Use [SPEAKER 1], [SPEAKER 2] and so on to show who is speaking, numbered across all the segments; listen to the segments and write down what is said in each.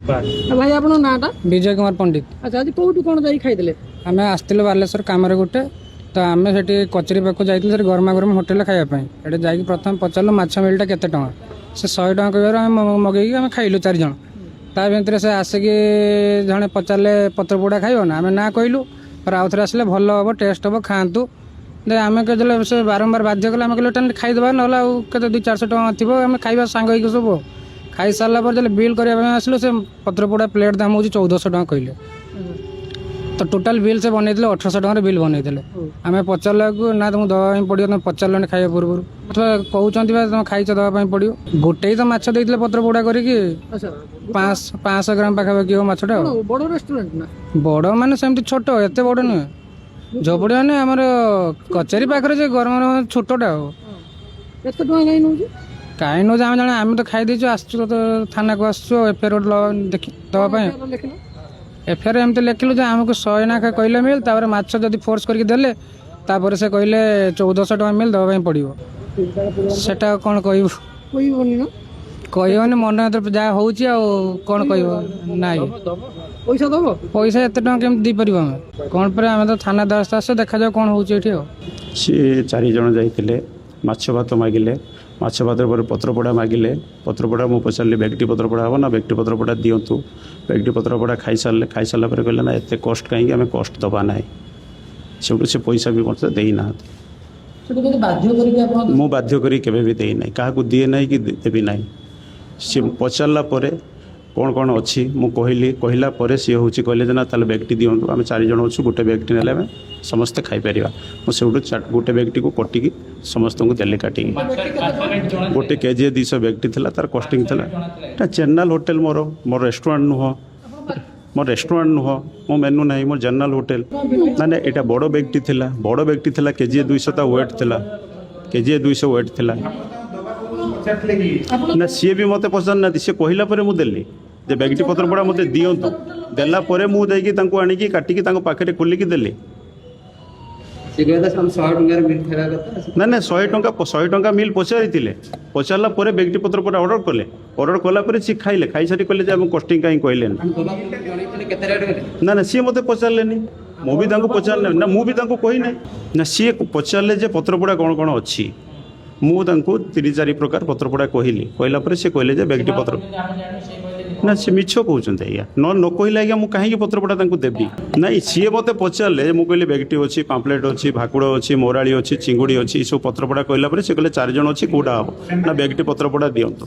[SPEAKER 1] भाई आप नाटा
[SPEAKER 2] विजय कुमार पंडित।
[SPEAKER 1] अच्छा आज कौटू कौन जाई खाइदेले
[SPEAKER 2] आम आसलु बालेश्वर कम गोटे तो आम से कचेरी पाक जाइए गरमा गरम होटेल खावाई ये जा प्रथम पचारू माछ मिलटा केते टଙ୍କା से 100 टଙ୍କା कह मगेगी आम खाइलु 4 जन ता भितर से आसिकी जड़े पचारे पत्र पोड़ा खाइब ना आम ना कहलु पर आउ थे आसले भल हम टेस्ट हम खातु आम कहे से बारंबार बाध्य कले आम कहले खाईदे ना के 200-400 टଙ୍କା थी आम खाଇବା सांग हो सब खाई सारा पर जब बिल करने आसलु से पत्र पोड़ा प्लेट दाम हो 1400 टଙ୍କା कहले तो टोटाल बिल से बनई 1800 टଙ୍କା बिल बनई आम पचारा ना तुमको दवाई पड़ो तुम पचारे खाଇବା पूर्व कहते तुम खाइच दवाई पड़ो गोटे तो माछ देते पत्र पोड़ा करके 500 ग्राम पाखापाखि हो माछटा
[SPEAKER 1] बड़ रेस्टोरेंट ना
[SPEAKER 2] बड़ माने सेमती छोट एत बड़ नुहे झोपड़ी मैंने आमर कचेरी पाखे गरम छोटा हो
[SPEAKER 1] एत कहीं नौ
[SPEAKER 2] कहीं नौ आम जाने आम तो खाई देचु आसचु तो थाना को आसचु एफआईआर दवाई एफआईआर एमती लिखिलु जे आमको 100 नाखा कहले मिल तापर माछ जदि फोर्स करके देले तापर से कहले 1400 टଙ୍କା मिल दवाई पड़ो सेटा कौन कहबू कहबनी मन जहाँ हो कौन कह ना
[SPEAKER 1] पैसा दब
[SPEAKER 2] पैसा एत केमती देपर आम कौन पर आम तो थाना द्वारस्थ आस देखा जाओ कौन हो
[SPEAKER 3] सी 4 जन जाइए माछ भात मागिले माछ भात पर पत्र पोड़ा मागिले पत्र पोड़ा मुझे पचारे बेगटी पत्र पोड़ा हम ना बेगटी पत्र पोड़ा दिंतु बेगटी पत्र पोड़ा खाई सारा कहले ना एत कष्ट कहीं आम कष्ट दबा ना से पैसा भी मत देना मु बाध्य करी केबे भी देना क्या दिए ना कि देवी ना सी पचारा कौन कौन अच्छी मु कहला सी हूँ कहले ना ताल बेगटी दिंतु आम 4 जन अच्छु गोटे बेगटी ने आम समस्ते खाईपर मुझे गोटे बेगटी को कटिकी समस्त को देली काटिकी गोटे केजी 200 बेगटी थी तार कस्टिंग था चेन्नल होटेल मोर मोर रेस्टोरेंट नुह मोर रेस्टोरेंट नुह मो मेनू ना मोर जनरल होटेल ना यहाँ बड़ बेगटी थी बड़ बेगटी थी केजी 200 वेट थी केजी 200 वेट थी ना सी भी मत पचार सी कहला मुझे जे बेगटी पत्र पड़ा मत दिंतु देला मुझे आनिकी काटिकी पाखे खोलिकी देली ना ना 100 टଙ୍କା मिल पचारि पचारा बेगटी पत्र पर ऑर्डर कला सी खाइले खाई सारी कहले कस्टिंग कहीं कहले ना ना सी मत पचारे मुझे पचारे ना मुझे कही ना सी पचारे पत्र पोड़ा कौन कौन अच्छी मुझे 3-4 प्रकार पत्र पोड़ा कहला सी कहले बेगटी पत्र ना सी मिछ कहते आज्ञा न कहले आज्ञा मुझे कहीं पत्र पोड़ा देवी ना सी मत पचारे मुझे कहली बेगटी अच्छी पाम्पलेट अच्छी भाकुड़ अच्छी मोराड़ी अच्छी चिंगुड़ी अच्छी सब पत्र पोड़ा कहला सी कहले 4 जन अच्छी कौटा हम ना बेगटी पत्र पोड़ा दिंतु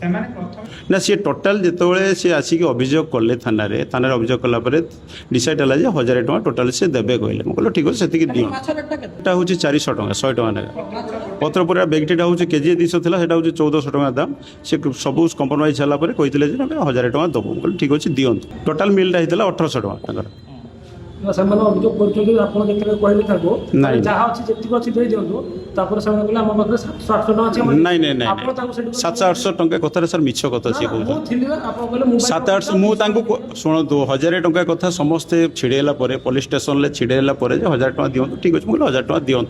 [SPEAKER 3] ना सी टोटाल जिते सी आसिक अभियोग कले थाना अभियोग कलापर डिसाइड है 1000 टଙ୍କା टोटाल से देवे कहले मुझे कहलो ठीक अच्छे से दिटा हूँ 400 टଙ୍କା 100 टଙ୍କା ना पत्र पोड़ा बेगटीटा हूँ केजी 200 था हूँ 1400 टଙ୍କା दाम से सब कंप्रोमाइज होगापर कहते 1000 टଙ୍କା दबू कहले ठीक अच्छे दिंतु टोटाल मिलटा होता 1800 टଙ୍କା नहीं नहीं नहीं 700-800 टଙ୍କା कथा सर मिछ कथा सी कहते 700-800 मुझे शुणु 1000 टଙ୍କା कथा समस्ते छिड़ेला पुलिस स्टेशन छिड़ेला 1000 टଙ୍କା दिंतु ठीक अच्छे मुझे 1000 टଙ୍କା दिंतु।